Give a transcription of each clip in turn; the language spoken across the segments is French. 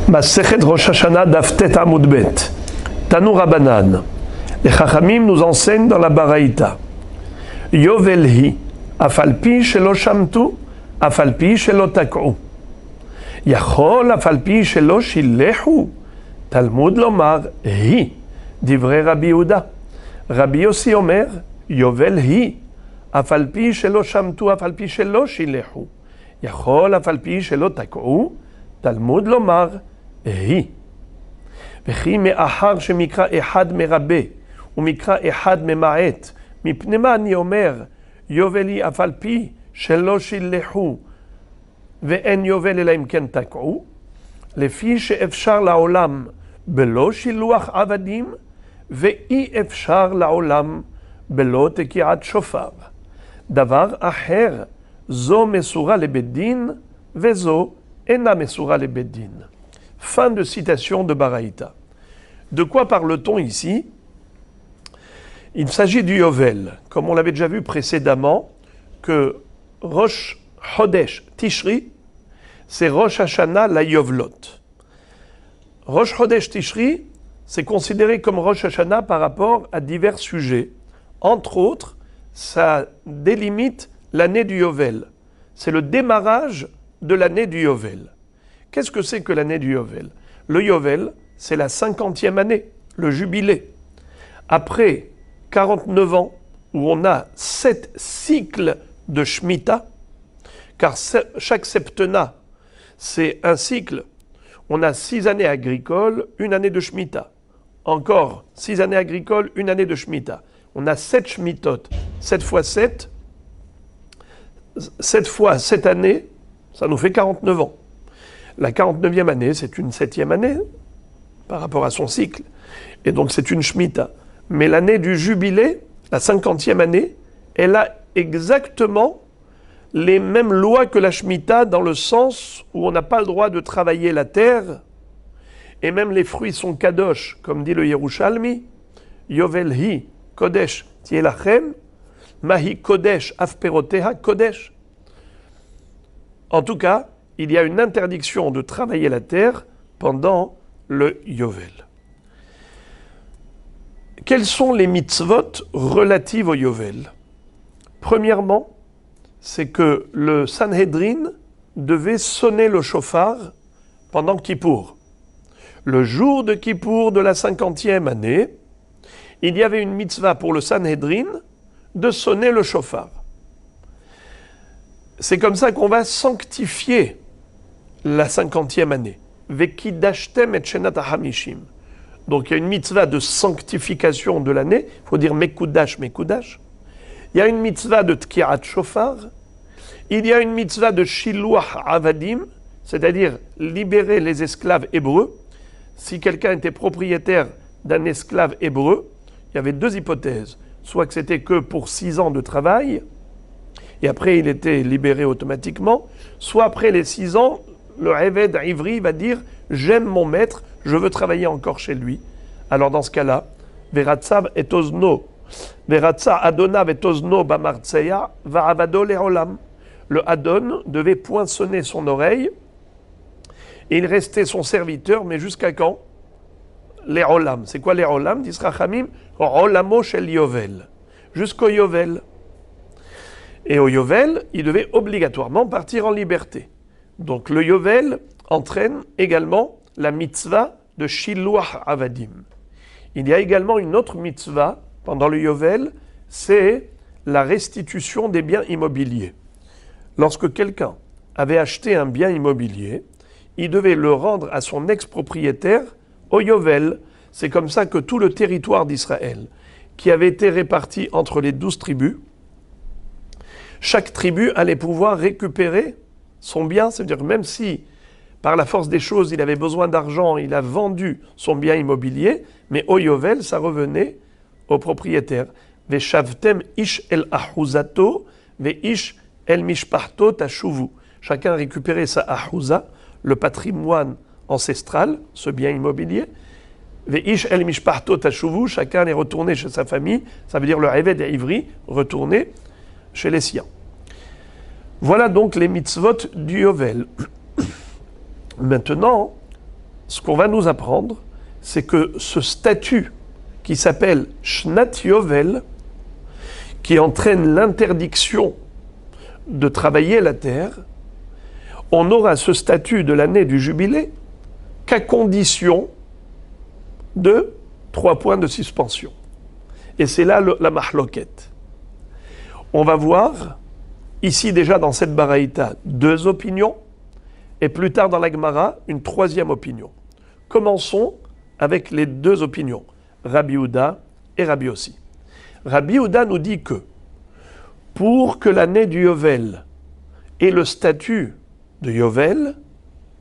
Masechet Rosh Hashanah Daftet Amud Bet. Tanu Rabbanan. Les Chachamim nous enseignent dans la Baraïta. Yovelhi, afalpi shelo shamtu, afalpi shelo tak'u. Yachol afalpi shelo shilehu. Talmud lomar hi, divrei Rabbi Yehuda. Rabbi Yossi Omer, Yovelhi, afalpi shelo shamtu, afalpi shelo shilehu. Yachol afalpi shelo tak'u. Talmud lomar hi. וכי מאחר שמקרא אחד מרבה ומקרא אחד ממעט, מפני מה אני אומר, יובלי אף על פי שלא שילחו ואין יובל אלא אם כן תקעו, לפי שאפשר לעולם בלא שילוח עבדים, ואי אפשר לעולם בלא תקיעת שופר. דבר אחר, זו מסורה לבית דין, וזו אינה מסורה לבית דין. Fin de citation de Baraïta. De quoi parle-t-on ici? Il s'agit du Yovel, comme on l'avait déjà vu précédemment, que Rosh Chodesh Tishri, c'est Rosh Hashanah la Yovlot. Rosh Chodesh Tishri, c'est considéré comme Rosh Hashanah par rapport à divers sujets. Entre autres, ça délimite l'année du Yovel. C'est le démarrage de l'année du Yovel. Qu'est-ce que c'est que l'année du Yovel? Le Yovel, c'est la 50e année, le jubilé. Après 49 ans, où on a 7 cycles de Shemitah, car chaque septennat, c'est un cycle. On a 6 années agricoles, une année de Shemitah. Encore 6 années agricoles, une année de Shemitah. On a 7 Shemitot, 7 fois 7, 7 fois 7 années, ça nous fait 49 ans. La 49e année, c'est une 7e année par rapport à son cycle. Et donc c'est une Shemitah. Mais l'année du jubilé, la 50e année, elle a exactement les mêmes lois que la Shemitah dans le sens où on n'a pas le droit de travailler la terre. Et même les fruits sont kadosh, comme dit le Yerushalmi. Yovel hi kodesh tielachem, mahi kodesh afperoteha kodesh. En tout cas, il y a une interdiction de travailler la terre pendant le Yovel. Quelles sont les mitzvot relatives au Yovel? Premièrement, c'est que le Sanhedrin devait sonner le shofar pendant Kippour. Le jour de Kippour de la 50e année, il y avait une mitzvah pour le Sanhedrin de sonner le shofar. C'est comme ça qu'on va sanctifier la 50e année. Vekidashtem et shenat hamishim. Donc il y a une mitzvah de sanctification de l'année. Il faut dire mekudash, mekudash. Il y a une mitzvah de tkirat shofar. Il y a une mitzvah de shiluach avadim, c'est-à-dire libérer les esclaves hébreux. Si quelqu'un était propriétaire d'un esclave hébreu, il y avait 2 hypothèses. Soit que c'était que pour 6 ans de travail, et après il était libéré automatiquement, soit après les 6 ans, le Eved Ivri va dire « J'aime mon maître, je veux travailler encore chez lui ». Alors dans ce cas-là, « Veratsav et ozno, Veratsa Adonav et ozno bamartseya va avado le'olam ». Le Adon devait poinçonner son oreille, et il restait son serviteur, mais jusqu'à quand? Le'olam. C'est quoi le'olam? Dit Rachamim, « Olamo shel Yovel ». Jusqu'au Yovel. Et au Yovel, il devait obligatoirement partir en liberté. Donc le Yovel entraîne également la mitzvah de Shiluach Avadim. Il y a également une autre mitzvah pendant le Yovel, c'est la restitution des biens immobiliers. Lorsque quelqu'un avait acheté un bien immobilier, il devait le rendre à son ex-propriétaire au Yovel. C'est comme ça que tout le territoire d'Israël, qui avait été réparti entre les 12 tribus, chaque tribu allait pouvoir récupérer son bien, c'est-à-dire même si, par la force des choses, il avait besoin d'argent, il a vendu son bien immobilier, mais au Yovel, ça revenait au propriétaire. Veshavtem ish el ahuzato, ve ish el mishparto tashuvu. Chacun récupérait sa ahuza, le patrimoine ancestral, ce bien immobilier. Ve ish el mishparto tashuvu, chacun est retourné chez sa famille, ça veut dire le Eved Ivri, retourné chez les siens. Voilà donc les mitzvot du Yovel. Maintenant, ce qu'on va nous apprendre, c'est que ce statut qui s'appelle Shnat Yovel, qui entraîne l'interdiction de travailler la terre, on aura ce statut de l'année du jubilé qu'à condition de 3 points de suspension. Et c'est là la mahloket. On va voir ici déjà dans cette baraïta 2 opinions et plus tard dans la Gemara une 3e opinion. Commençons avec les 2 opinions, Rabbi Yehuda et Rabbi Yossi. Rabbi Yehuda nous dit que pour que l'année du Yovel ait le statut de Yovel,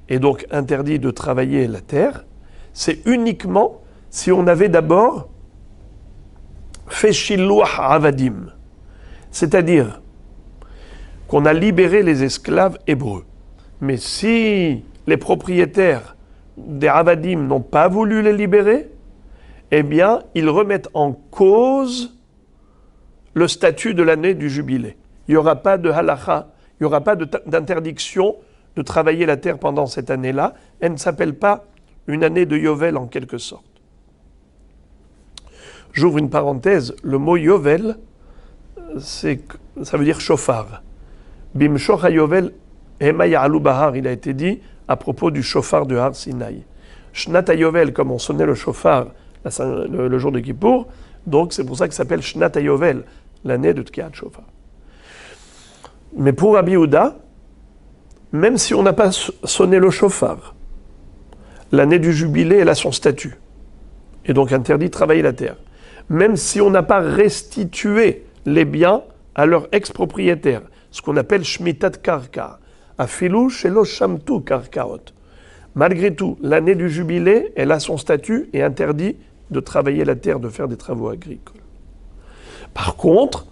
et donc interdit de travailler la terre, c'est uniquement si on avait d'abord fait Shiluach Avadim, c'est-à-dire qu'on a libéré les esclaves hébreux. Mais si les propriétaires des Avadim n'ont pas voulu les libérer, eh bien, ils remettent en cause le statut de l'année du jubilé. Il n'y aura pas de halacha, il n'y aura pas d'interdiction de travailler la terre pendant cette année-là. Elle ne s'appelle pas une année de Yovel en quelque sorte. J'ouvre une parenthèse, le mot Yovel, ça veut dire chauffard. Bim shocha Yovel, Hema ya'alu bahar, il a été dit à propos du chauffard de Har Sinaï. Shnat Yovel, comme on sonnait le chauffard le jour de Kippour, donc c'est pour ça que ça s'appelle Shnat Yovel, l'année de Tkiat Shofar. Mais pour Rabbi Yehuda, même si on n'a pas sonné le chauffard, l'année du jubilé, elle a son statut. Et donc interdit de travailler la terre. Même si on n'a pas restitué les biens à leur ex-propriétaire, ce qu'on appelle Shmitat Karka, Afilu Shelo Shamtu Karkaot. Malgré tout, l'année du jubilé, elle a son statut et interdit de travailler la terre, de faire des travaux agricoles. Par contre,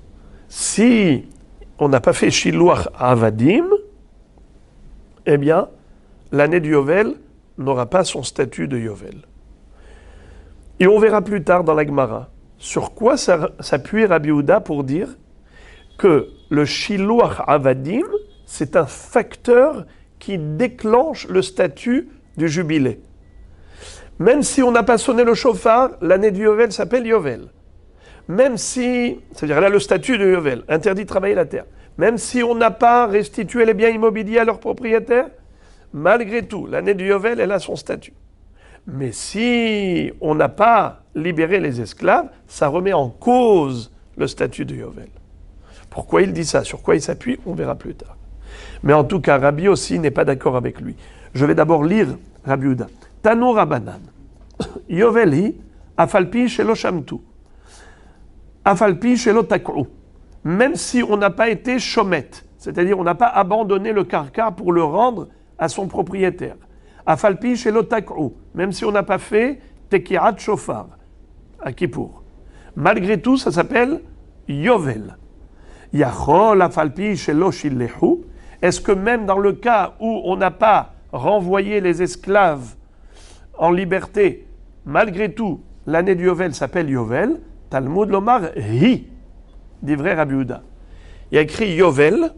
si on n'a pas fait Shiluach Avadim, eh bien, l'année du Yovel n'aura pas son statut de Yovel. Et on verra plus tard dans la Gemara sur quoi s'appuie Rabbi Yehuda pour dire que le Shiluach Avadim, c'est un facteur qui déclenche le statut du jubilé. Même si on n'a pas sonné le chauffard, l'année du Yovel s'appelle Yovel. Même si, c'est-à-dire elle a le statut de Yovel, interdit de travailler la terre. Même si on n'a pas restitué les biens immobiliers à leurs propriétaires, malgré tout, l'année du Yovel, elle a son statut. Mais si on n'a pas libéré les esclaves, ça remet en cause le statut de Yovel. Pourquoi il dit ça? Sur quoi il s'appuie? On verra plus tard. Mais en tout cas, Rabbi aussi n'est pas d'accord avec lui. Je vais d'abord lire Rabbi Yehuda. Tanu Rabanan. Yovel hi, afalpi shelo shamtu. Afalpi shelo tak'u. Même si on n'a pas été chomet, c'est-à-dire on n'a pas abandonné le karka pour le rendre à son propriétaire. Afalpi shelo tak'u. Même si on n'a pas fait tekiat shofar à Kippour. Malgré tout, ça s'appelle Yovel. Yachol afalpi shelo shillehu. Est-ce que même dans le cas où on n'a pas renvoyé les esclaves en liberté, malgré tout, l'année du Yovel s'appelle Yovel, Talmud Lomar Hi, dit vrai Rabbi Yehuda. Il y a écrit Yovel,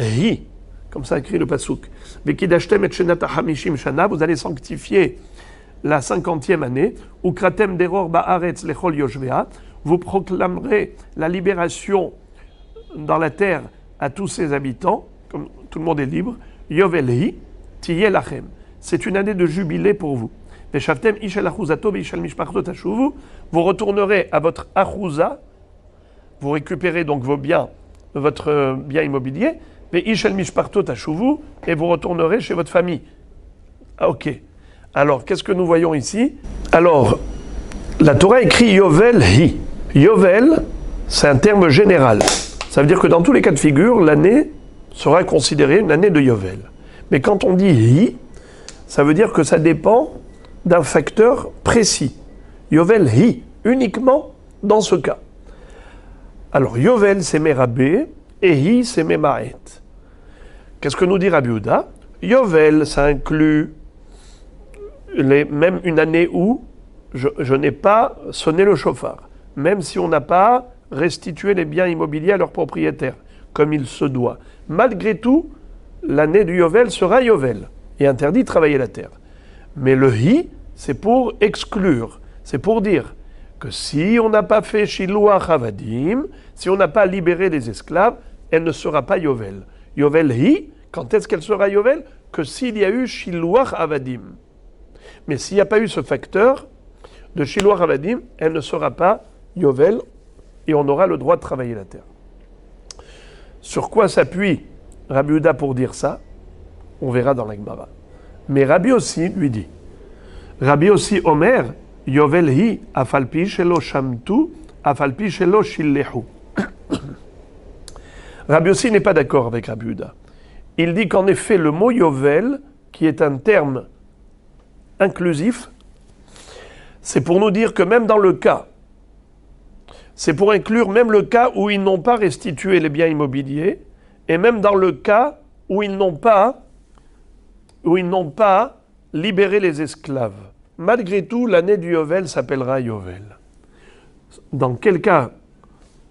Hi, comme ça écrit le pasuk. Vekidashtem et shenat hamishim shana, vous allez sanctifier la 50e année, Ukratem deror ba'aretz lechol yoshvea, vous proclamerez la libération dans la terre à tous ses habitants, comme tout le monde est libre, Yovel Hi, Tiyeh lachem. C'est une année de jubilé pour vous. Vous retournerez à votre achouza, vous récupérez donc vos biens, votre bien immobilier, et vous retournerez chez votre famille. Ah, ok. Alors, qu'est-ce que nous voyons ici? Alors, la Torah écrit Yovel Hi. Yovel, c'est un terme général. Ça veut dire que dans tous les cas de figure, l'année sera considérée une année de Yovel. Mais quand on dit Hi, ça veut dire que ça dépend d'un facteur précis. Yovel Hi, uniquement dans ce cas. Alors, Yovel, c'est Merabé, et Hi, c'est Memaet. Qu'est-ce que nous dit Rabbi Yehuda? Yovel, ça inclut même une année où je n'ai pas sonné le chauffard, même si on n'a pas restitué les biens immobiliers à leurs propriétaires, comme il se doit. Malgré tout, l'année du Yovel sera Yovel, et interdit de travailler la terre. Mais le hi, c'est pour exclure. C'est pour dire que si on n'a pas fait shiluach avadim, si on n'a pas libéré les esclaves, elle ne sera pas yovel. Yovel hi, quand est-ce qu'elle sera yovel? Que s'il y a eu shiluach avadim. Mais s'il n'y a pas eu ce facteur de shiluach avadim, elle ne sera pas yovel et on aura le droit de travailler la terre. Sur quoi s'appuie Rabbi Yehuda pour dire ça? On verra dans la Gemara. Mais Rabbi aussi lui dit, Rabbi aussi Omer, Yovel hi afalpi shelo shamtu, afalpi shelo shillehu. Rabbi aussi n'est pas d'accord avec Rabbi Yehuda. Il dit qu'en effet, le mot Yovel, qui est un terme inclusif, c'est pour nous dire que même dans le cas, c'est pour inclure même le cas où ils n'ont pas restitué les biens immobiliers, et même dans le cas où ils n'ont pas libéré les esclaves. Malgré tout, l'année du Yovel s'appellera Yovel. Dans quel cas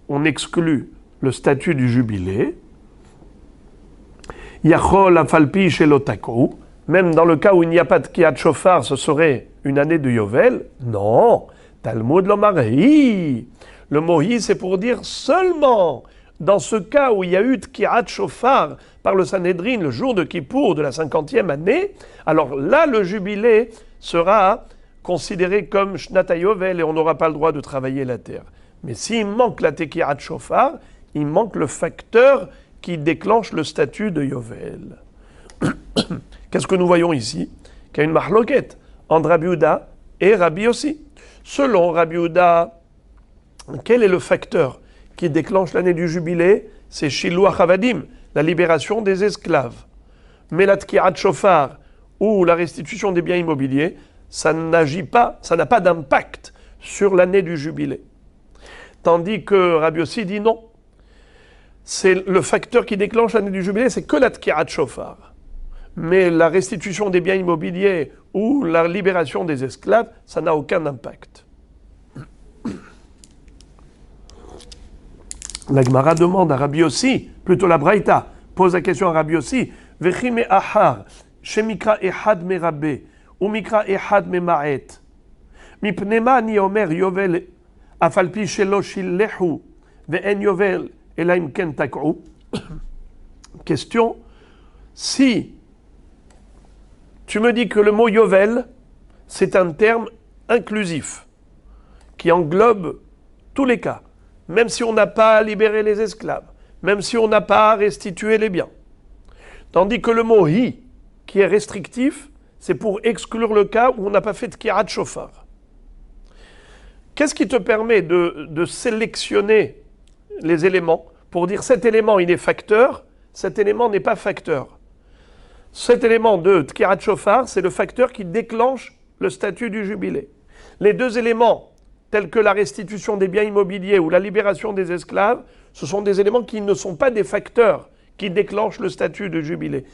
on exclut le statut du jubilé? Yachol afalpi shelotakou. Même dans le cas où il n'y a pas de Kiat Shofar, ce serait une année de Yovel? Non. Talmud lomar hi. Le mot hi, c'est pour dire seulement dans ce cas où il y a eu de Kiat Shofar par le Sanhédrin le jour de Kippour de la 50e année, alors là, le jubilé sera considéré comme Shnat HaYovel et on n'aura pas le droit de travailler la terre. Mais s'il manque la Tekiat Shofar, il manque le facteur qui déclenche le statut de Yovel. Qu'est-ce que nous voyons ici? Qu'il y a une mahloket entre Rabbi Yehuda et Rabbi aussi. Selon Rabbi Yehuda, quel est le facteur qui déclenche l'année du jubilé? C'est Shiluach Avadim, la libération des esclaves. Mais la Tkiat Shofar, ou la restitution des biens immobiliers, ça n'agit pas, ça n'a pas d'impact sur l'année du jubilé. Tandis que Rabbi aussi dit non. C'est le facteur qui déclenche l'année du jubilé, c'est que la Tkiat Shofar. Mais la restitution des biens immobiliers ou la libération des esclaves, ça n'a aucun impact. La Gemara demande à Rabbi aussi, plutôt la Braïta, pose la question à Rabbi aussi, Vechi me ahar, shemikra ehad me rabbe, ou mikra ehad me ma'et. Mipnema ni omer yovel afalpi shelo shillehu, ve'en yovel elaim ken tak'u. Question, si tu me dis que le mot yovel, c'est un terme inclusif, qui englobe tous les cas, même si on n'a pas libéré les esclaves, même si on n'a pas restitué les biens. Tandis que le mot hi, qui est restrictif, c'est pour exclure le cas où on n'a pas fait de kirat shofar. Qu'est-ce qui te permet de sélectionner les éléments pour dire cet élément il est facteur, cet élément n'est pas facteur? Cet élément de kirat shofar, c'est le facteur qui déclenche le statut du jubilé. Les deux éléments, tels que la restitution des biens immobiliers ou la libération des esclaves, ce sont des éléments qui ne sont pas des facteurs qui déclenchent le statut de jubilé.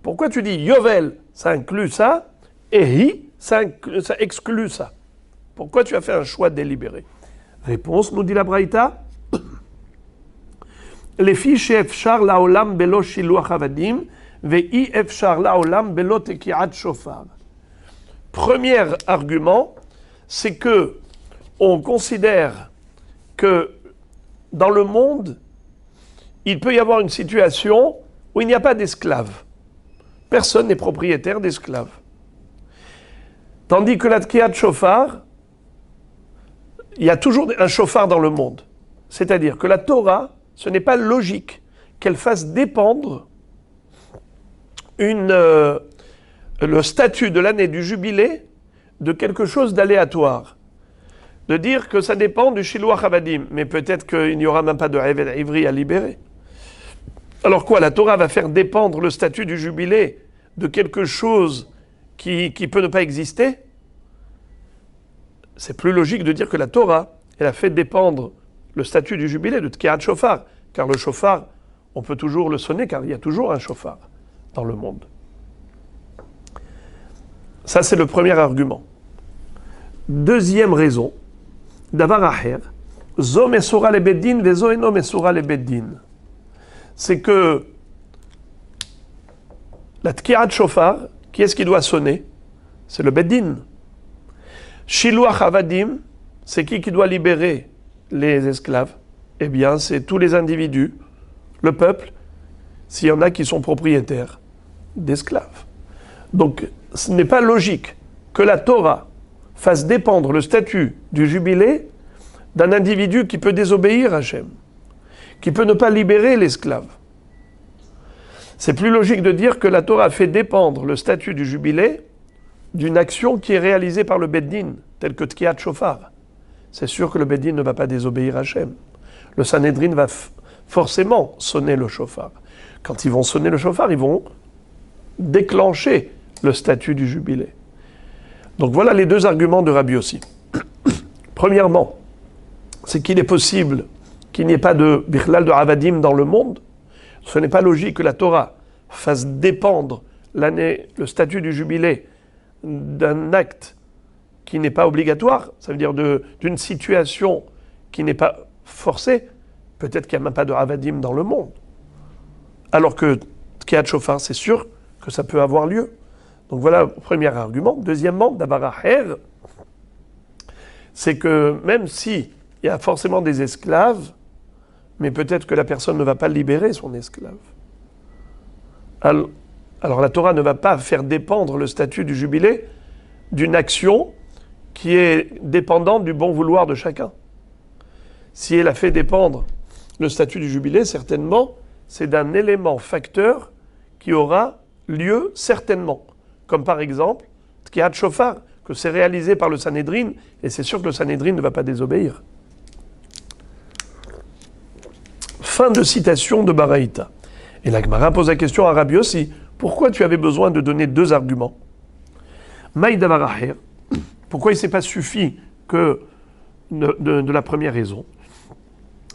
Pourquoi tu dis Yovel, ça inclut ça, et Hi, ça exclut ça? Pourquoi tu as fait un choix délibéré? Réponse, nous dit la Braïta. Les fiches efchar laolam belo shiluach avadim, ve'i efchar laolam belo tekiat shofar. Premier argument, c'est que on considère que dans le monde, il peut y avoir une situation où il n'y a pas d'esclaves. Personne n'est propriétaire d'esclaves. Tandis que la Tkiat Shofar, il y a toujours un shofar dans le monde. C'est-à-dire que la Torah, ce n'est pas logique qu'elle fasse dépendre le statut de l'année du jubilé de quelque chose d'aléatoire. De dire que ça dépend du Shiluach Avadim, mais peut-être qu'il n'y aura même pas de Hevel Ivri à libérer. Alors quoi, la Torah va faire dépendre le statut du jubilé de quelque chose qui peut ne pas exister? C'est plus logique de dire que la Torah, elle a fait dépendre le statut du jubilé de Tkiat Shofar, car le shofar, on peut toujours le sonner, car il y a toujours un shofar dans le monde. Ça, c'est le premier argument. Deuxième raison, Davar Aher, Zo Mesura le Beddin, Vezo Eno Mesura le Beddin. C'est que la Tkiat Shofar, qui est-ce qui doit sonner? C'est le Beddin. Shiluach Avadim, c'est qui doit libérer les esclaves? Eh bien, c'est tous les individus, le peuple, s'il y en a qui sont propriétaires d'esclaves. Donc, ce n'est pas logique que la Torah fasse dépendre le statut du jubilé d'un individu qui peut désobéir à Hachem, qui peut ne pas libérer l'esclave. C'est plus logique de dire que la Torah fait dépendre le statut du jubilé d'une action qui est réalisée par le Beddin, telle que Tkiat Shofar. C'est sûr que le Beddin ne va pas désobéir à Hachem. Le Sanhedrin va forcément sonner le shofar. Quand ils vont sonner le shofar, ils vont déclencher le statut du jubilé. Donc voilà les deux arguments de Rabbi Yossi. Premièrement, c'est qu'il est possible qu'il n'y ait pas de bichlal de avadim dans le monde. Ce n'est pas logique que la Torah fasse dépendre le statut du jubilé d'un acte qui n'est pas obligatoire, ça veut dire d'une situation qui n'est pas forcée. Peut-être qu'il n'y a même pas de avadim dans le monde. Alors que Tkiat Shofar, c'est sûr que ça peut avoir lieu. Donc voilà le premier argument. Deuxièmement, d'Abaraher, c'est que même s'il y a forcément des esclaves, mais peut-être que la personne ne va pas libérer son esclave. Alors la Torah ne va pas faire dépendre le statut du jubilé d'une action qui est dépendante du bon vouloir de chacun. Si elle a fait dépendre le statut du jubilé, certainement, c'est d'un élément facteur qui aura lieu certainement. Comme par exemple, Tkiat Shofar, que c'est réalisé par le Sanhedrin, et c'est sûr que le Sanhedrin ne va pas désobéir. Fin de citation de Baraïta. Et la Gemara pose la question à Rabbi Yossi, pourquoi tu avais besoin de donner deux arguments? Maïda Baraher, pourquoi il ne s'est pas suffi que de la première raison?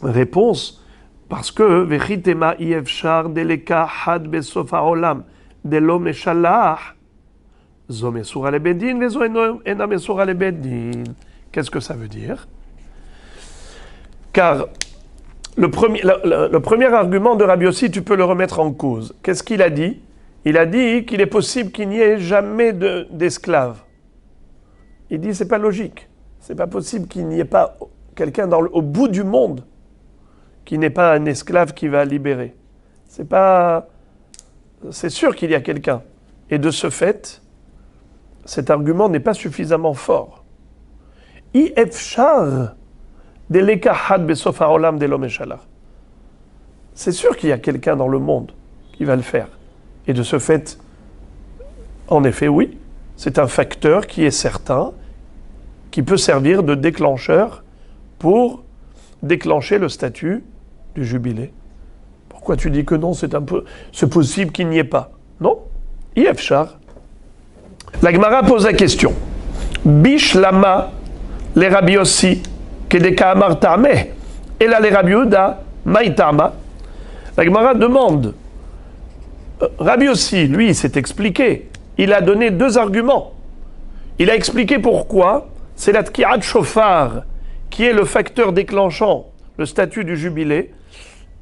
Réponse, parce que Vechitema Ievshar Deleka Had Besof Haolam Delo Meshalach Zo Mesura Lebedin Vezo Ena Mesura Lebedin. Qu'est-ce que ça veut dire? Car le premier argument de Rabbi Yossi, tu peux le remettre en cause. Qu'est-ce qu'il a dit? Il a dit qu'il est possible qu'il n'y ait jamais d'esclaves. Il dit c'est pas logique. C'est pas possible qu'il n'y ait pas quelqu'un au bout du monde qui n'est pas un esclave qui va libérer. C'est sûr qu'il y a quelqu'un. Et de ce fait, cet argument n'est pas suffisamment fort. Ifshar deleka had besof haolam delo meshalach. C'est sûr qu'il y a quelqu'un dans le monde qui va le faire. Et de ce fait, en effet, oui, c'est un facteur qui est certain, qui peut servir de déclencheur pour déclencher le statut du jubilé. Pourquoi tu dis que non, c'est possible qu'il n'y ait pas? Non, Yefchar. La Gemara pose la question. Bish lama les Rabbi Yossi kedeka amar ta'ameh et là les Rabbi Yehuda maïtama. La Gemara demande. Rabbi Yossi, lui, s'est expliqué. Il a donné deux arguments. Il a expliqué pourquoi c'est la Tkiat Shofar qui est le facteur déclenchant le statut du jubilé,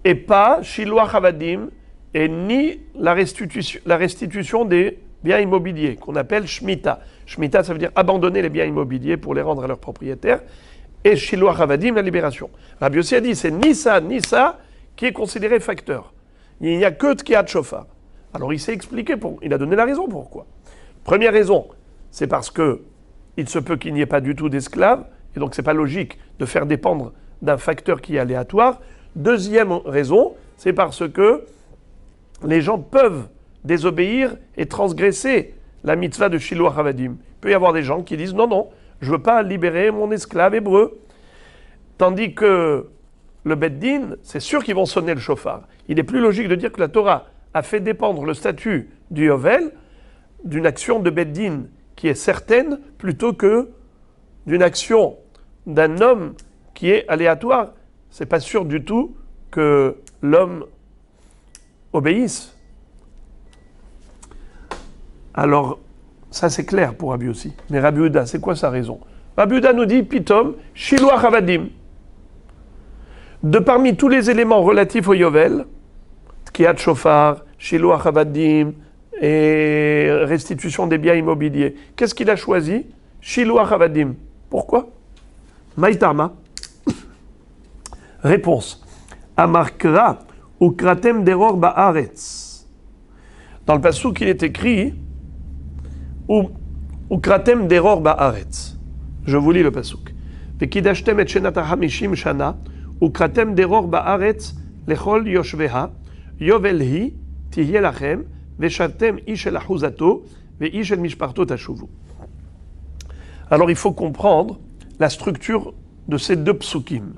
et pas Shiluach Avadim, et ni la restitution des biens immobiliers, qu'on appelle Shemitah. Shemitah, ça veut dire abandonner les biens immobiliers pour les rendre à leurs propriétaires, et Shiluach Avadim, la libération. Rabbi Yossi a dit, c'est ni ça qui est considéré facteur. Il n'y a que Tkiat Shofar. Alors il s'est expliqué, il a donné la raison pourquoi. Première raison, c'est parce que il se peut qu'il n'y ait pas du tout d'esclaves, et donc c'est pas logique de faire dépendre d'un facteur qui est aléatoire. Deuxième raison, c'est parce que les gens peuvent désobéir et transgresser la mitzvah de Shiluach Avadim. Il peut y avoir des gens qui disent non, je ne veux pas libérer mon esclave hébreu. Tandis que le Beddin, c'est sûr qu'ils vont sonner le shofar. Il est plus logique de dire que la Torah a fait dépendre le statut du Yovel d'une action de Beddin qui est certaine plutôt que d'une action d'un homme qui est aléatoire. C'est pas sûr du tout que l'homme obéisse. Alors, ça c'est clair pour Rabbi Yossi. Mais Rabbi Yehuda, c'est quoi sa raison? Rabbi Yehuda nous dit, Pitom, Shiluach Avadim. De parmi tous les éléments relatifs au Yovel, Tkiat Shofar, Shiluach Avadim, et restitution des biens immobiliers. Qu'est-ce qu'il a choisi? Shiluach Avadim. Pourquoi? Maïtama. Réponse. Amarkra ukratem deror ba'aretz. Dans le passouk, il est écrit ukratem deror ba'aretz. Je vous lis le passouk. Vekidashtem et shenat hamishim shana ukratem deror ba'aretz lechol yoshveha yovelhi tihye lachem veshavtem ish el achuzato veish el mishparto tashuvu. Alors il faut comprendre la structure de ces deux psukim.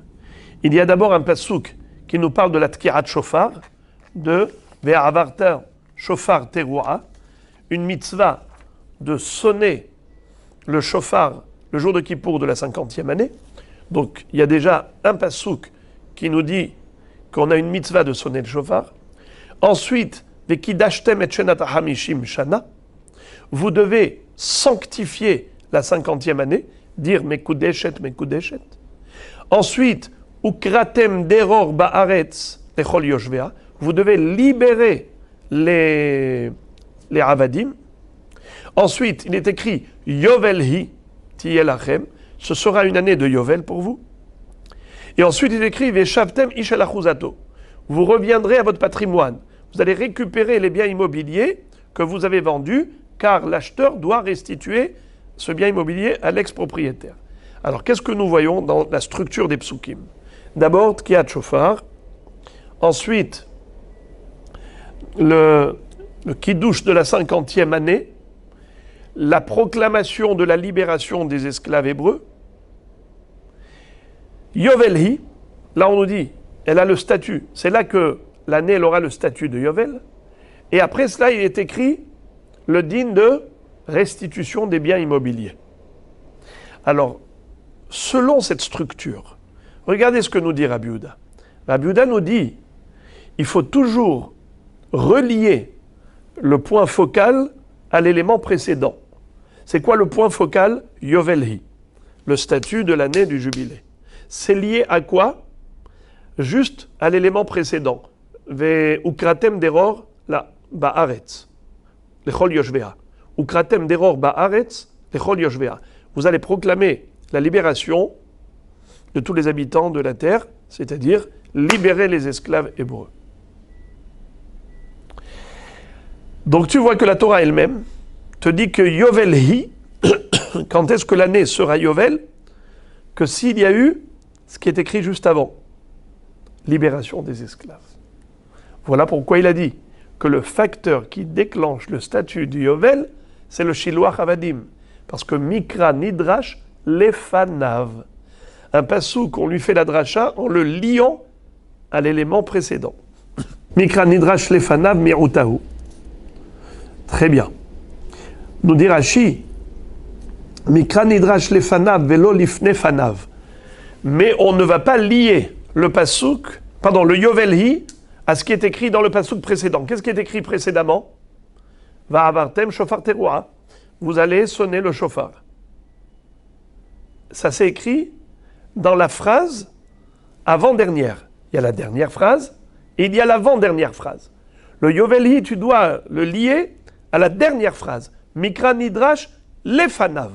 Il y a d'abord un passouk qui nous parle de la tkirat shofar, de ve'avarta shofar teruah, une mitzvah de sonner le shofar le jour de Kippour de la 50e année. Donc il y a déjà un passouk qui nous dit qu'on a une mitzvah de sonner le shofar. Ensuite, ve'kidashtem et shenat hamishim shana, vous devez sanctifier la 50e année, dire mekudeshet. Ensuite, ukratem deror ba'aretz lechol yoshvea, vous devez libérer les avadim. Ensuite, il est écrit yovelhi tiyelachem, ce sera une année de yovel pour vous. Et ensuite, il est écrit veshavtem ish el achuzato, vous reviendrez à votre patrimoine. Vous allez récupérer les biens immobiliers que vous avez vendus, car l'acheteur doit restituer ce bien immobilier à l'ex-propriétaire. Alors, qu'est-ce que nous voyons dans la structure des psukim? D'abord, Tkiat Shofar. Ensuite, le Kiddush de la 50e année. La proclamation de la libération des esclaves hébreux. Yovelhi, là on nous dit, elle a le statut. C'est là que l'année, elle aura le statut de Yovel. Et après cela, il est écrit le din de restitution des biens immobiliers. Alors, selon cette structure, regardez ce que nous dit Rabbi Yehuda. Rabbi Yehuda nous dit, il faut toujours relier le point focal à l'élément précédent. C'est quoi le point focal? Yovelhi, le statut de l'année du jubilé. C'est lié à quoi? Juste à l'élément précédent. Ve ukratem deror la ba'aretz lechol yoshvea. Ukratem deror ba'aretz lechol yoshvea. Vous allez proclamer la libération de tous les habitants de la terre, c'est-à-dire libérer les esclaves hébreux. Donc tu vois que la Torah elle-même te dit que Yovelhi, quand est-ce que l'année sera Yovel? Que s'il y a eu ce qui est écrit juste avant, libération des esclaves. Voilà pourquoi il a dit que le facteur qui déclenche le statut du Yovel, c'est le Shiluach Avadim. Parce que Mikra Nidrash Lefanav. Un passouk, on lui fait la dracha en le liant à l'élément précédent. Mikra Nidrash Lefanav Mirutahu. Très bien. Nous dit Rashi, Mikra Nidrash Lefanav Velo Lifne Fanav. Mais on ne va pas lier le passouk, pardon, le Yovelhi, à ce qui est écrit dans le passouk précédent. Qu'est-ce qui est écrit précédemment? Va'avartem shofar teruah. Vous allez sonner le shofar. Ça s'est écrit dans la phrase avant-dernière. Il y a la dernière phrase et il y a l'avant-dernière phrase. Le Yovelhi, tu dois le lier à la dernière phrase. Mikra Nidrash Lefanav.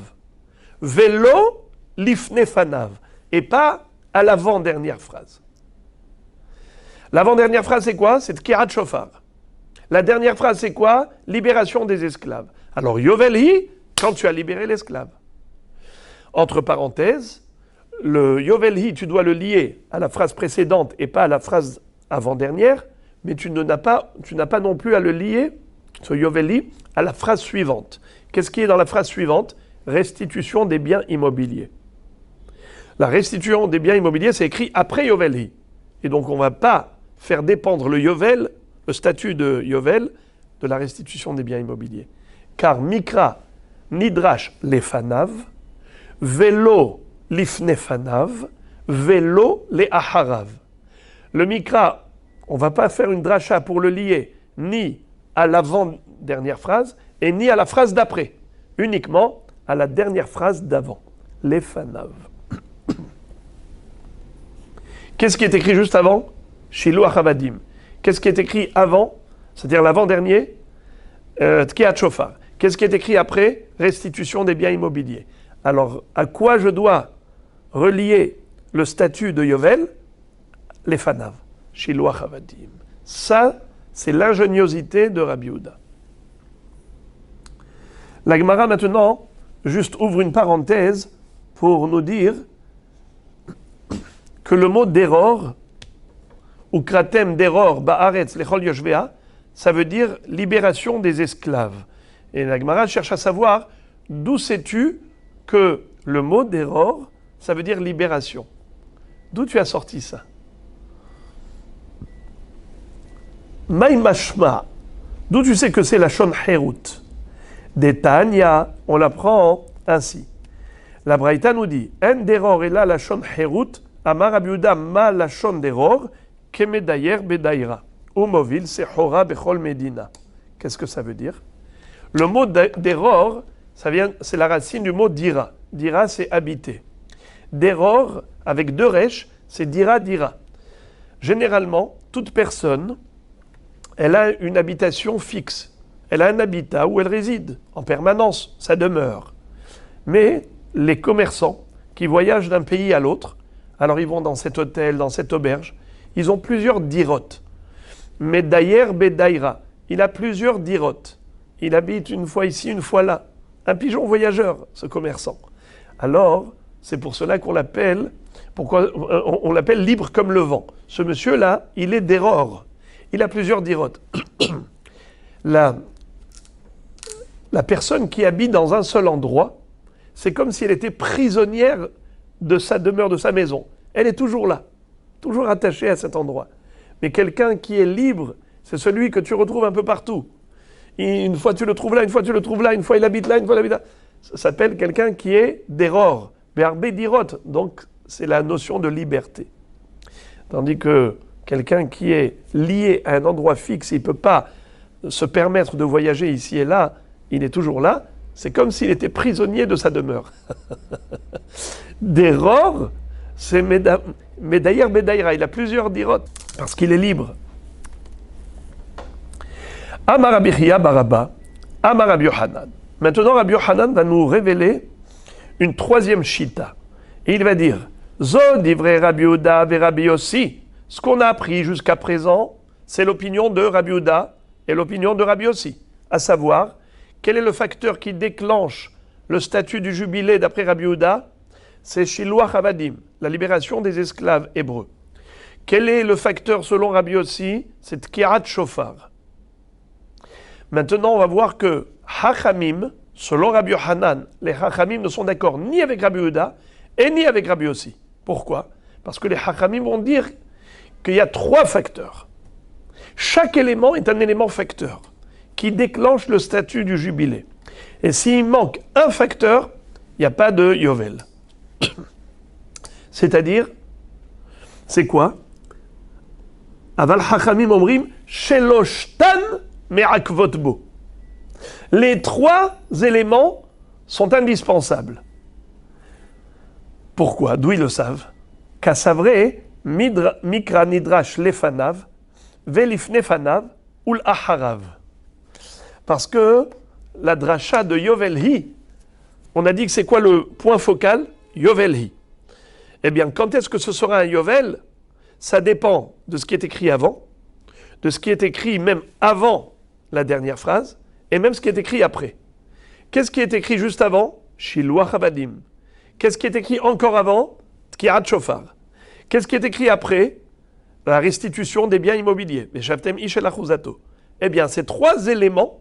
Velo Lifne Fanav. Et pas à l'avant-dernière phrase. L'avant-dernière phrase, c'est quoi? C'est Tkirat Shofar. La dernière phrase, c'est quoi? Libération des esclaves. Alors, Yovelhi, quand tu as libéré l'esclave. Entre parenthèses, le Yovelhi, tu dois le lier à la phrase précédente et pas à la phrase avant-dernière, mais tu n'as pas non plus à le lier, ce Yovelhi, à la phrase suivante. Qu'est-ce qui est dans la phrase suivante? Restitution des biens immobiliers. La restitution des biens immobiliers, c'est écrit après Yovelhi. Et donc, on ne va pas faire dépendre le Yovel, le statut de Yovel, de la restitution des biens immobiliers. Car Mikra Nidrash Lefanav, Velo Lifnefanav, Velo Leaharav. Le Mikra, on ne va pas faire une dracha pour le lier ni à l'avant-dernière phrase et ni à la phrase d'après, uniquement à la dernière phrase d'avant, Lefanav. Qu'est-ce qui est écrit juste avant? Shiluach Avadim. Qu'est-ce qui est écrit avant, c'est-à-dire l'avant-dernier? Tkiat Shofar. Qu'est-ce qui est écrit après? Restitution des biens immobiliers. Alors, à quoi je dois relier le statut de Yovel? Les Fanav. Shiloach Avadim. Ça, c'est l'ingéniosité de Rabbi Yehuda. La Gemara maintenant, juste ouvre une parenthèse pour nous dire que le mot d'error, ou kratem d'error, ba'aretz lechol yoshvea, ça veut dire libération des esclaves. Et la Gemara cherche à savoir d'où sais-tu que le mot d'error, ça veut dire libération. D'où tu as sorti ça? Maïmashma, d'où tu sais que c'est la shon herut? Des Tanya, on l'apprend ainsi. La Braïta nous dit, en d'error est là la shon herut, amar Rabbi Yehuda ma la shon d'error, kemedayer bedaïra, umovil sehora bechol medina. Qu'est-ce que ça veut dire? Le mot d'error, c'est la racine du mot dira. Dira, c'est habiter. D'error, avec deux resh, c'est dira. Généralement, toute personne, elle a une habitation fixe. Elle a un habitat où elle réside en permanence, sa demeure. Mais les commerçants qui voyagent d'un pays à l'autre, alors ils vont dans cet hôtel, dans cette auberge, ils ont plusieurs dirotes. Mais d'ailleurs, Bedaïra, il a plusieurs dirotes. Il habite une fois ici, une fois là. Un pigeon voyageur, ce commerçant. Alors, c'est pour cela qu'on l'appelle, on l'appelle libre comme le vent. Ce monsieur-là, il est d'error. Il a plusieurs dirotes. La personne qui habite dans un seul endroit, c'est comme si elle était prisonnière de sa demeure, de sa maison. Elle est toujours là, toujours attachée à cet endroit. Mais quelqu'un qui est libre, c'est celui que tu retrouves un peu partout. Une fois tu le trouves là, une fois tu le trouves là, une fois il habite là, une fois il habite là. Ça s'appelle quelqu'un qui est d'error, be'arbe dirot. Donc c'est la notion de liberté. Tandis que quelqu'un qui est lié à un endroit fixe, il ne peut pas se permettre de voyager ici et là, il est toujours là, c'est comme s'il était prisonnier de sa demeure. D'error, c'est Medaïr Bedaïra, il a plusieurs dirotes, parce qu'il est libre. Amar Rabbi Chia Baraba, Amar Rabbi Yohanan. Maintenant, Rabbi Yohanan va nous révéler une troisième shita. Et il va dire, Zod ivrei Rabbi Yehuda ve Rabbi Yossi. Ce qu'on a appris jusqu'à présent, c'est l'opinion de Rabbi Yehuda et l'opinion de Rabbi Yossi. À savoir, quel est le facteur qui déclenche le statut du jubilé d'après Rabbi Yehuda? C'est Shiloach Avadim, la libération des esclaves hébreux. Quel est le facteur selon Rabbi Yossi? C'est Tkiat Shofar. Maintenant, on va voir que Hachamim, selon Rabbi Yohanan, les Hachamim ne sont d'accord ni avec Rabbi Yehuda et ni avec Rabbi Yossi. Pourquoi? Parce que les Hachamim vont dire qu'il y a trois facteurs. Chaque élément est un élément facteur qui déclenche le statut du jubilé. Et s'il manque un facteur, il n'y a pas de Yovel. C'est-à-dire, c'est quoi? Aval Hachamim Omrim, Sheloshtan Me'akvotbo. Les trois éléments sont indispensables. Pourquoi? D'où ils le savent? Kassavré, Mikra Nidrash Lefanav, Velifne Fanav, Ul Aharav. Parce que la dracha de Yovelhi, on a dit que c'est quoi le point focal? Yovelhi. Eh bien, quand est-ce que ce sera un Yovel? Ça dépend de ce qui est écrit avant, de ce qui est écrit même avant la dernière phrase, et même ce qui est écrit après. Qu'est-ce qui est écrit juste avant? Shiloach Avadim. Qu'est-ce qui est écrit encore avant? Tkiat Shofar. Qu'est-ce qui est écrit après? La restitution des biens immobiliers. Meshaftem ish el achuzato. Eh bien, ces trois éléments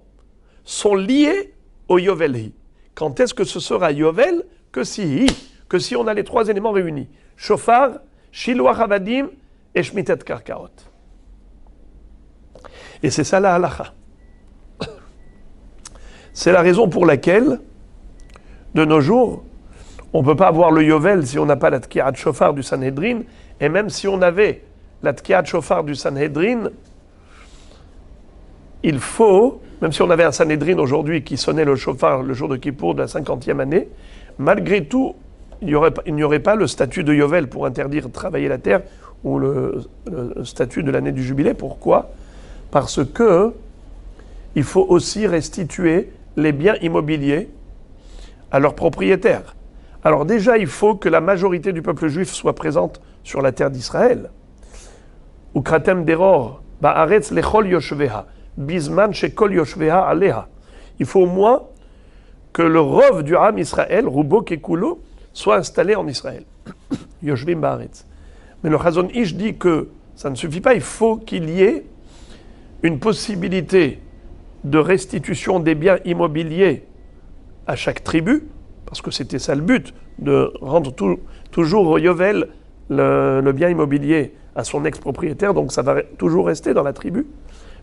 sont liés au Yovelhi. Quand est-ce que ce sera Yovel? Que si on a les trois éléments réunis. Shofar, Shiloach Avadim et Shmitat Karkaot. Et c'est ça la halacha. C'est la raison pour laquelle, de nos jours, on ne peut pas avoir le Yovel si on n'a pas la Tkiat Shofar du Sanhedrin, et même si on avait la Tkiat Shofar du Sanhedrin, il faut, même si on avait un Sanhedrin aujourd'hui qui sonnait le Shofar le jour de Kippour de la 50e année, malgré tout, il n'y aurait pas le statut de Yovel pour interdire de travailler la terre, ou le statut de l'année du jubilé. Pourquoi? Parce que il faut aussi restituer les biens immobiliers à leurs propriétaires. Alors déjà, il faut que la majorité du peuple juif soit présente sur la terre d'Israël. Ukratem deror, ba'aretz lechol yoshveha, bisman shekol yoshveha aleha. Il faut au moins que le rov du Ham Israël, Rubo Kekulo, soit installé en Israël. Yoshvim ba'aretz. Mais le Chazon Ish dit que ça ne suffit pas, il faut qu'il y ait une possibilité de restitution des biens immobiliers à chaque tribu, parce que c'était ça le but, de rendre toujours au Yovel le bien immobilier à son ex-propriétaire, donc ça va toujours rester dans la tribu.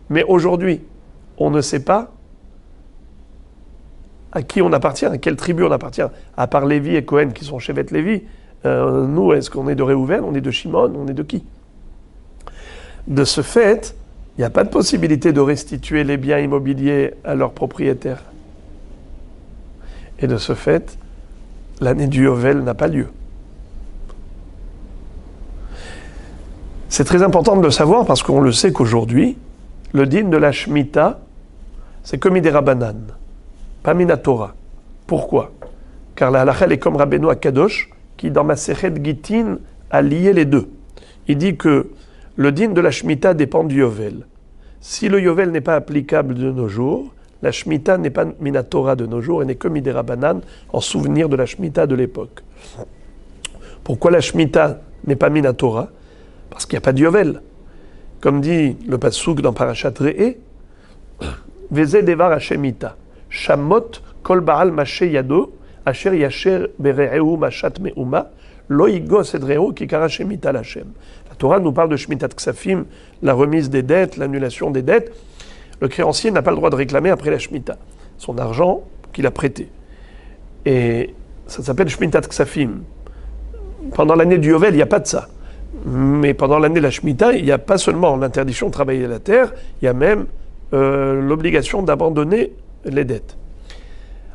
Mais aujourd'hui, on ne sait pas à qui on appartient, à quelle tribu on appartient, à part Lévi et Cohen qui sont Shevet Lévi. Nous, est-ce qu'on est de Réhouven, on est de Shimon, on est de qui? De ce fait, il n'y a pas de possibilité de restituer les biens immobiliers à leurs propriétaires. Et de ce fait, l'année du Yovel n'a pas lieu. C'est très important de le savoir parce qu'on le sait qu'aujourd'hui, le din de la Shemitah, c'est comme des Rabbanan, pas Minatora. Pourquoi? Car la halakha est comme Rabbeinu Akadosh, qui dans Masechet Gitin a lié les deux. Il dit que le din de la Shemitah dépend du Yovel. Si le Yovel n'est pas applicable de nos jours, la Shemitah n'est pas Minatora de nos jours et n'est que Midera Banan en souvenir de la Shemitah de l'époque. Pourquoi la Shemitah n'est pas Minatora? Parce qu'il n'y a pas de Yovel. Comme dit le Passouk dans Parashat Re'eh, Veze devar Hashemita, Shamot kol baal mashe yado, asher yasher bere'ehu mashat me'uma, lo yigos edre'ehu kikara Shemita l'Hashem. La Torah nous parle de Shmitat Ksafim, la remise des dettes, l'annulation des dettes. Le créancier n'a pas le droit de réclamer après la Shemitah son argent qu'il a prêté. Et ça s'appelle Shmitat Ksafim. Pendant l'année du Yovel, il n'y a pas de ça. Mais pendant l'année de la Shemitah, il n'y a pas seulement l'interdiction de travailler la terre, il y a même l'obligation d'abandonner les dettes.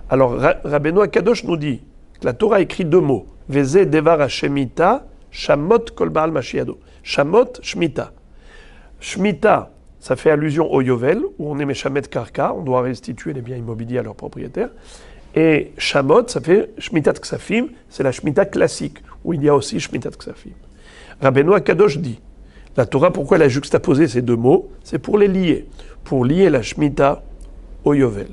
Alors, Rabbeinu Akadosh nous dit que la Torah écrit deux mots. Veze devar Hashemita, Shamot kol baal mashiado. Shamot, Shemitah. Shemitah, ça fait allusion au Yovel, où on est Meshamet Karka, on doit restituer les biens immobiliers à leurs propriétaires. Et Shamot, ça fait Shmitat Ksafim, c'est la Shemitah classique, où il y a aussi Shmitat Ksafim. Rabbeinu Akadosh dit, la Torah, pourquoi elle a juxtaposé ces deux mots? C'est pour les lier, pour lier la Shemitah au Yovel.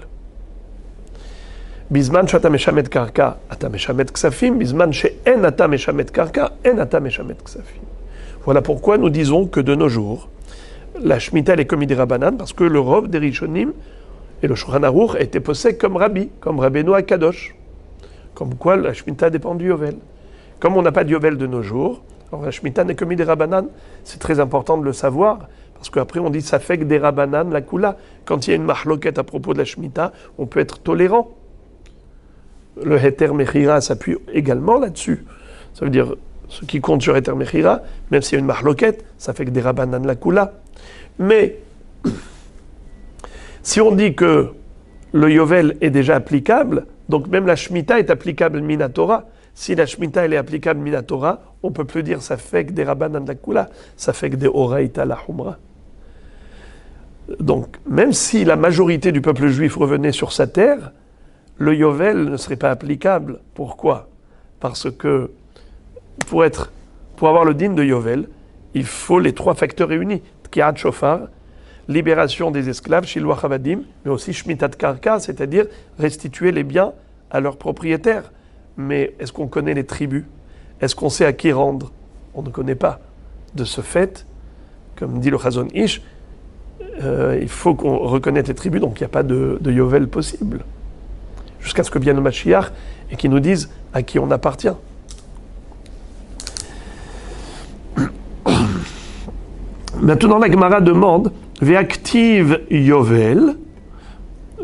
Bisman shata meshamet karka, ata meshamet ksafim, bisman she'en ata meshamet karka, en ata meshamet ksafim. Voilà pourquoi nous disons que de nos jours, la Shemitah est comme des Rabbanan, parce que le Rov des Rishonim et le Shulchan Aruch étaient posés comme Rabbi, comme Rabbeinu Akadosh. Comme quoi la Shemitah dépend du Yovel. Comme on n'a pas de Yovel de nos jours, alors la Shemitah n'est comme des Rabbanan. C'est très important de le savoir, parce qu'après on dit ça fait que des Rabbanan, la Kula. Quand il y a une mahloket à propos de la Shemitah, on peut être tolérant. Le Heter Mechira s'appuie également là-dessus. Ça veut dire, ce qui compte sur Heter Mechira, même s'il y a une mahloket, ça fait que des Rabbanan, la Kula. Mais, si on dit que le Yovel est déjà applicable, donc même la Shemitah est applicable Minatora. Si la Shemitah elle est applicable Minatora, on ne peut plus dire ça fait que des Rabbanan la Kula, ça fait que des Oraïta la Humra. Donc, même si la majorité du peuple juif revenait sur sa terre, le Yovel ne serait pas applicable. Pourquoi? Parce que pour avoir le din de Yovel, il faut les trois facteurs réunis. Tkiat Shofar, libération des esclaves, Shilwa Chavadim, mais aussi Shmitat Karka, c'est-à-dire restituer les biens à leurs propriétaires. Mais est-ce qu'on connaît les tribus? Est-ce qu'on sait à qui rendre? On ne connaît pas. De ce fait, comme dit le Chazon Ish, il faut qu'on reconnaisse les tribus, donc il n'y a pas de Yovel possible. Jusqu'à ce que vienne le Mashiach et qu'il nous dise à qui on appartient. Maintenant, la Gemara demande Ve'aktiv Yovel,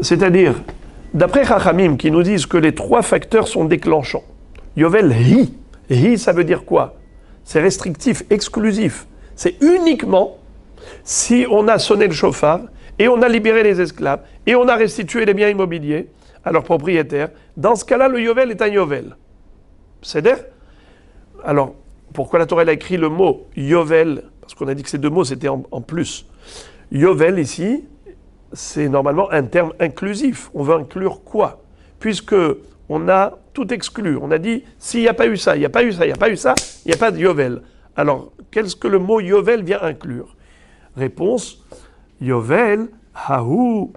c'est-à-dire, d'après Chachamim, qui nous disent que les trois facteurs sont déclenchants. Yovel Hi. Hi, ça veut dire quoi? C'est restrictif, exclusif. C'est uniquement si on a sonné le chauffard et on a libéré les esclaves et on a restitué les biens immobiliers à leurs propriétaires. Dans ce cas-là, le Yovel est un Yovel. C'est-à-dire, alors, pourquoi la Torah a écrit le mot Yovel? Parce qu'on a dit que ces deux mots, c'était en plus. Yovel, ici, c'est normalement un terme inclusif. On veut inclure quoi? Puisque on a tout exclu. On a dit, s'il n'y a pas eu ça, il n'y a pas eu ça, il n'y a pas eu ça, il n'y a pas de Yovel. Alors, qu'est-ce que le mot Yovel vient inclure? Réponse, Yovel, Hahu,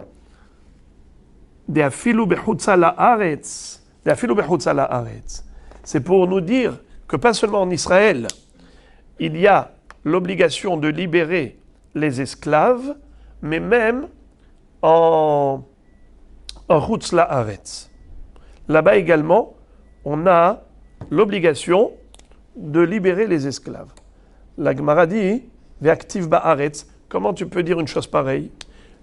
Deafilu bechutza la'aretz. Deafilu bechutza la'aretz. C'est pour nous dire que pas seulement en Israël, il y a l'obligation de libérer les esclaves, mais même en Chutz la'aretz. Là-bas également, on a l'obligation de libérer les esclaves. La Gemara dit, Ve'aktiv ba'aretz, comment tu peux dire une chose pareille?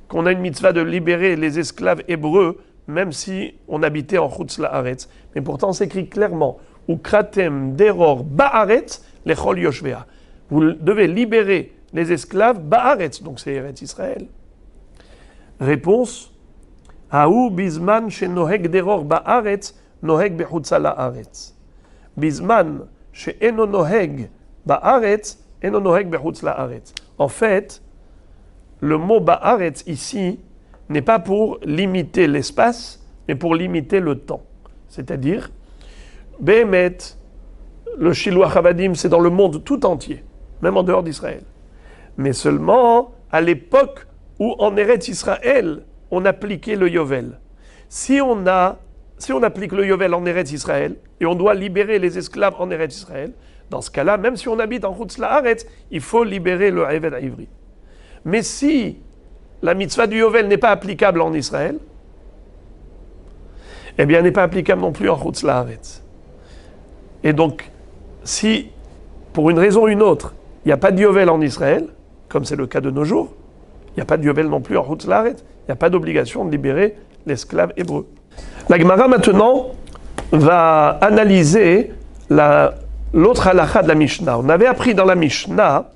Qu'on a une mitzvah de libérer les esclaves hébreux, même si on habitait en Chutz la'aretz. Mais pourtant, c'est écrit clairement, Ukratem deror ba'aretz lechol yoshvea. Vous devez libérer les esclaves ba'aretz, donc c'est Eretz Israël. Réponse, Haou bizman shenoheg deror ba'aretz noheg bechutza la'aretz. Bizman she'eno noheg ba'aretz eno noheg bechutz la'aretz. En fait, le mot ba'aretz ici n'est pas pour limiter l'espace, mais pour limiter le temps. C'est-à-dire, Behemet, le Shiluach Avadim, c'est dans le monde tout entier, même en dehors d'Israël. Mais seulement à l'époque où en Eretz Israël, on appliquait le Yovel. Si on applique le Yovel en Eretz Israël, et on doit libérer les esclaves en Eretz Israël, dans ce cas-là, même si on habite en Chutz la'aretz, il faut libérer le Eved Ivri. Mais si la mitzvah du Yovel n'est pas applicable en Israël, eh bien, elle n'est pas applicable non plus en Chutz la'aretz. Et donc, si, pour une raison ou une autre, il n'y a pas de Yovel en Israël, comme c'est le cas de nos jours, il n'y a pas de Yovel non plus en Chutz la'aretz, il n'y a pas d'obligation de libérer l'esclave hébreu. La Gemara maintenant va analyser l'autre halakha de la Mishnah. On avait appris dans la Mishnah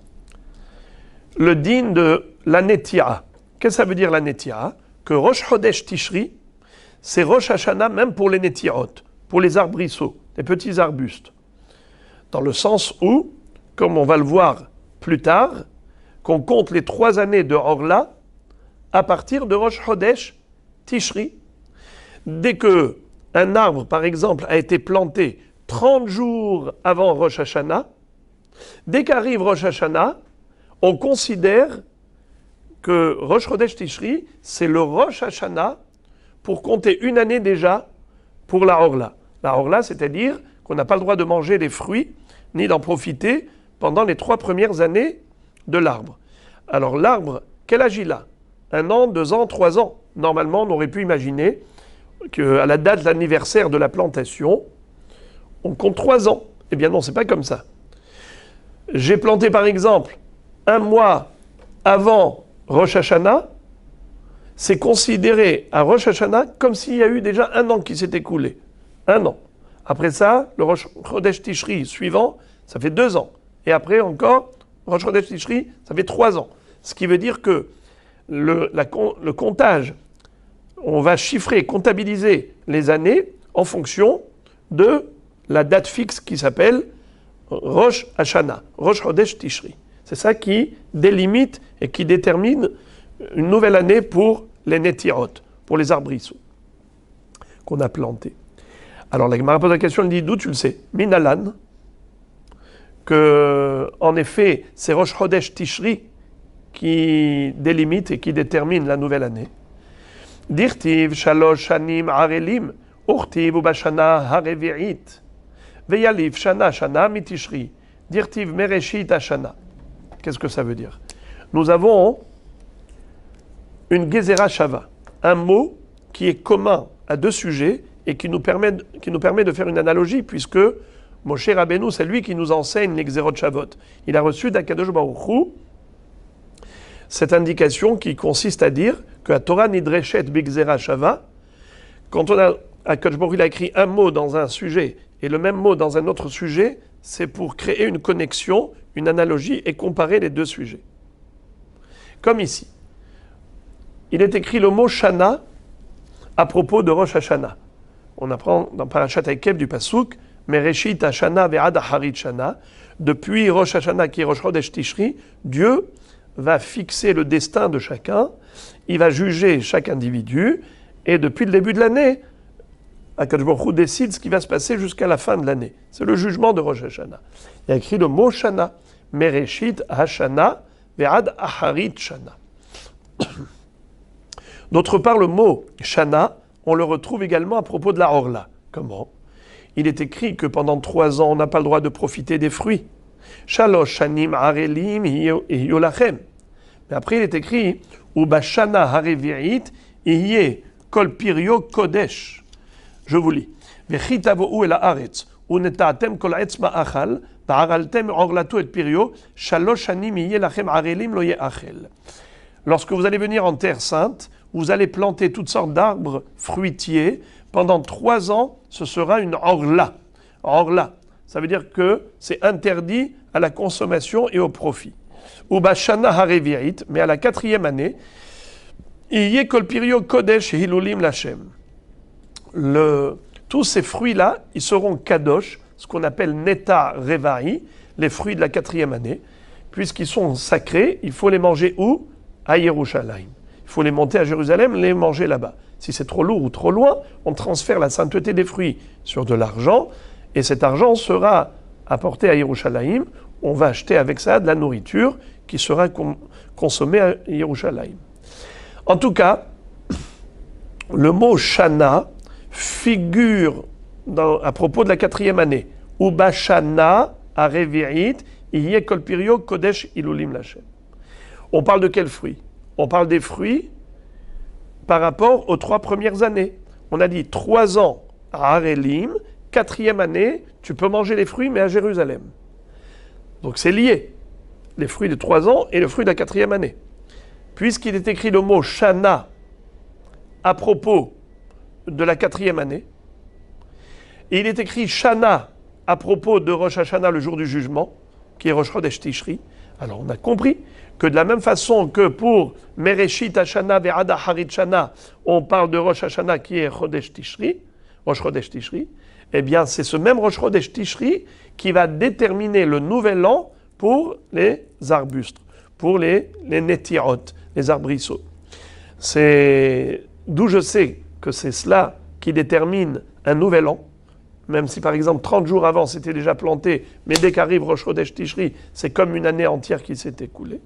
le din de la Netia. Qu'est-ce que ça veut dire la Netia? Que Rosh Chodesh Tishri, c'est Rosh Hashanah même pour les Netiot, pour les arbrisseaux, les petits arbustes. Dans le sens où, comme on va le voir plus tard, qu'on compte les 3 années de Orla à partir de Rosh Chodesh Tishri. Dès que un arbre, par exemple, a été planté 30 jours avant Rosh Hashanah, dès qu'arrive Rosh Hashanah, on considère que Rosh Chodesh Tishri, c'est le Rosh Hashanah pour compter une année déjà pour la Orla. La Orla, c'est-à-dire qu'on n'a pas le droit de manger les fruits, ni d'en profiter pendant les 3 premières années de l'arbre. Alors l'arbre, quel âge il a? 1 an, 2 ans, 3 ans. Normalement, on aurait pu imaginer qu'à la date de l'anniversaire de la plantation, on compte 3 ans. Eh bien non, c'est pas comme ça. J'ai planté par exemple 1 mois avant Rosh Hashanah, c'est considéré à Rosh Hashanah comme s'il y a eu déjà 1 an qui s'est écoulé. 1 an. Après ça, le Rosh Chodesh Tishri suivant, ça fait 2 ans. Et après encore, Rosh Chodesh Tishri, ça fait 3 ans. Ce qui veut dire que le comptage, on va chiffrer, comptabiliser les années en fonction de la date fixe qui s'appelle Rosh Hashanah, Rosh Chodesh Tishri. C'est ça qui délimite et qui détermine une nouvelle année pour les Netirot, pour les arbrisseaux qu'on a plantés. Alors la Gemara pose la question, elle dit d'où tu le sais? Minalan, que en effet c'est Rosh Chodesh Tishri qui délimite et qui détermine la nouvelle année. Dirtiv shalosh shanim arelim urtiv ubashana harevi'it veyalif shana shana mitishri dirtiv mereshit ashana. Qu'est-ce que ça veut dire? Nous avons une gezerah shava, un mot qui est commun à 2 sujets et qui nous permet de faire une analogie, puisque Moshe Rabbeinu, c'est lui qui nous enseigne les Gezerot Shavot. Il a reçu d'Akadosh Baruch Hu cette indication qui consiste à dire que la Torah nidreshet b'gzera shava, quand Akadosh Baruch Hu a écrit un mot dans un sujet et le même mot dans un autre sujet, c'est pour créer une connexion, une analogie et comparer les 2 sujets. Comme ici. Il est écrit le mot Shana à propos de Rosh Hashanah. On apprend dans Parashat Akev du Pasuk, Mereshit Hashana ve'ad Harit Shana, depuis Rosh Hashanah qui est Rosh Chodesh Tishri, Dieu va fixer le destin de chacun il va juger chaque individu, et depuis le début de l'année, Akadosh Baruch Hu décide ce qui va se passer jusqu'à la fin de l'année. C'est le jugement de Rosh Hashanah. Il y a écrit le mot Shana, Mereshit Hashana, Ve'ad Aharit Shana. D'autre part, le mot Shana, on le retrouve également à propos de la Orla. Comment ? Il est écrit que pendant 3 ans, on n'a pas le droit de profiter des fruits. Shalosh Shanim Arelim Yolachem. Mais après, il est écrit Ubashana Harevi'it Iye Kol Pirio Kodesh. Je vous lis. Vechitavohu el haaretz uneta'atem kol etz ma'achal va'araltem orlatu et pirio shalosh shanim yeh lachem arelim lo ye'achel. Lorsque vous allez venir en terre sainte, vous allez planter toutes sortes d'arbres fruitiers. Pendant 3 ans, ce sera une orla. Orla, ça veut dire que c'est interdit à la consommation et au profit. Ubashana harevi'it, mais à la 4e année, yeh kol pirio kodesh hilulim lachem. Tous ces fruits-là, ils seront kadosh, ce qu'on appelle neta reva'i, les fruits de la 4e année, puisqu'ils sont sacrés, il faut les manger où ? À Yerushalayim. Il faut les monter à Jérusalem, les manger là-bas. Si c'est trop lourd ou trop loin, on transfère la sainteté des fruits sur de l'argent, et cet argent sera apporté à Yerushalayim. On va acheter avec ça de la nourriture qui sera consommée à Yerushalayim. En tout cas, le mot shana figure à propos de la 4e année. Ubashana arevi'it iye kol pirio kodesh ilulim lachem. On parle de quels fruits ? On parle des fruits par rapport aux 3 premières années. On a dit 3 ans à Arelim, 4e année, tu peux manger les fruits, mais à Jérusalem. Donc c'est lié, les fruits de 3 ans et le fruit de la 4e année. Puisqu'il est écrit le mot shana à propos de la 4e année. Et il est écrit Shana à propos de Rosh Hashanah, le jour du jugement, qui est Rosh Chodesh Tishri. Alors on a compris que de la même façon que pour Mereshit Hashanah ve'ad Aharit Shana, on parle de Rosh Hashanah qui est Chodesh Tishri, Rosh Chodesh Tishri, eh bien c'est ce même Rosh Chodesh Tishri qui va déterminer le nouvel an pour les arbustes, pour les netirot, les arbrisseaux. C'est d'où je sais que c'est cela qui détermine un nouvel an, même si par exemple 30 jours avant c'était déjà planté, mais dès qu'arrive Rosh Chodesh Tishri, c'est comme une année entière qui s'est écoulée.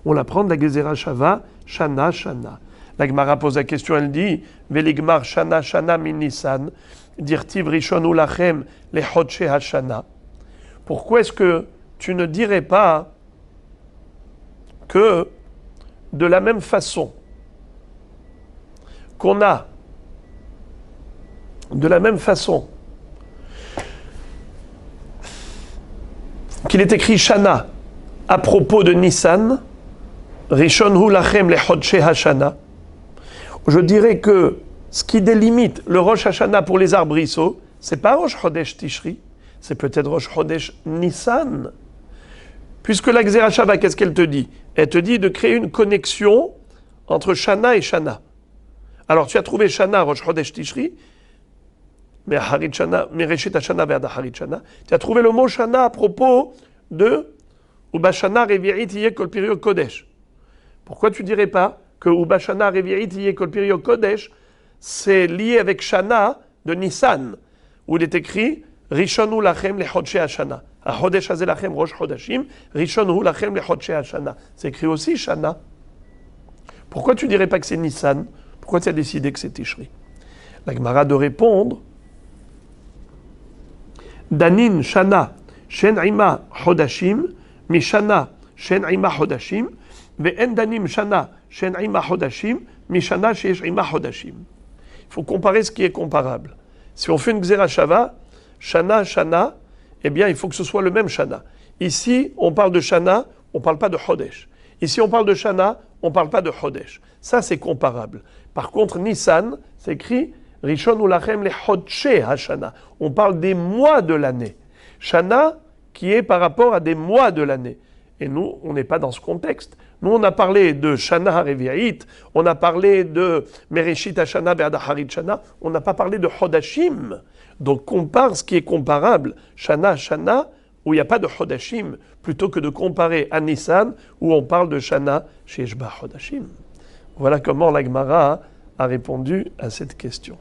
On l'apprend de la Gezerah Shava, Shana, Shana. La Gemara pose la question, elle dit Veligmar Shana, Shana min Nisan, dirtiv Rishonu lachem le Chodshe Hashana. Pourquoi est-ce que tu ne dirais pas que de la même façon qu'on a, de la même façon qu'il est écrit Shana à propos de Nissan, Rishon hu lachem le Chodshe Hashana, je dirais que ce qui délimite le Rosh Hashanah pour les arbrisseaux, c'est pas Rosh Chodesh Tishri, c'est peut-être Rosh Chodesh Nissan. Puisque la Gezerah Shava, qu'est-ce qu'elle te dit ? Elle te dit de créer une connexion entre Shana et Shana. Alors, tu as trouvé Shana, Rosh Chodesh Tishri, mais Harit Shana, Mereshit Hashana ve'ad Harit Shana. Tu as trouvé le mot Shana à propos de Ubashana Revi'it Yeh Kol Pirio Kodesh. Pourquoi tu dirais pas que Ubashana Revi'it Yeh Kol Pirio Kodesh, c'est lié avec Shana de Nissan, où il est écrit Rishonu lachem le Chodshe Hashana. Chodesh hazeh lachem Rosh Chodashim, Rishonu lachem le Chodshe Hashana. C'est écrit aussi Shana. Pourquoi tu dirais pas que c'est Nissan ? Pourquoi tu as décidé que c'est Tishri ? La Gemara de répondre Danin Shana Shen Ima Chodashim Mishana Shen Ima Chodashim Ve'en Danim Shana Shen Ima Chodashim Mishana Sheyesh Ima Chodashim. Il faut comparer ce qui est comparable. Si on fait une Gezerah Shava, Shana, Shana, eh bien il faut que ce soit le même Shana. Ici, on parle de Shana, on ne parle pas de Chodesh. Ici, on parle de Shana, on ne parle pas de Chodesh. Ça, c'est comparable. Par contre, Nissan, c'est écrit Rishon ulachem le Chodshe Hashana. On parle des mois de l'année. Shana, qui est par rapport à des mois de l'année. Et nous, on n'est pas dans ce contexte. Nous, on a parlé de Shana Revi'it, on a parlé de Mereshit Hashana ve'ad Harit Shana, on n'a pas parlé de Chodashim. Donc, compare ce qui est comparable. Shana, Shana, où il n'y a pas de Chodashim, plutôt que de comparer à Nissan, où on parle de Shana chez Eshba Chodashim. Voilà comment la Gemara a répondu à cette question.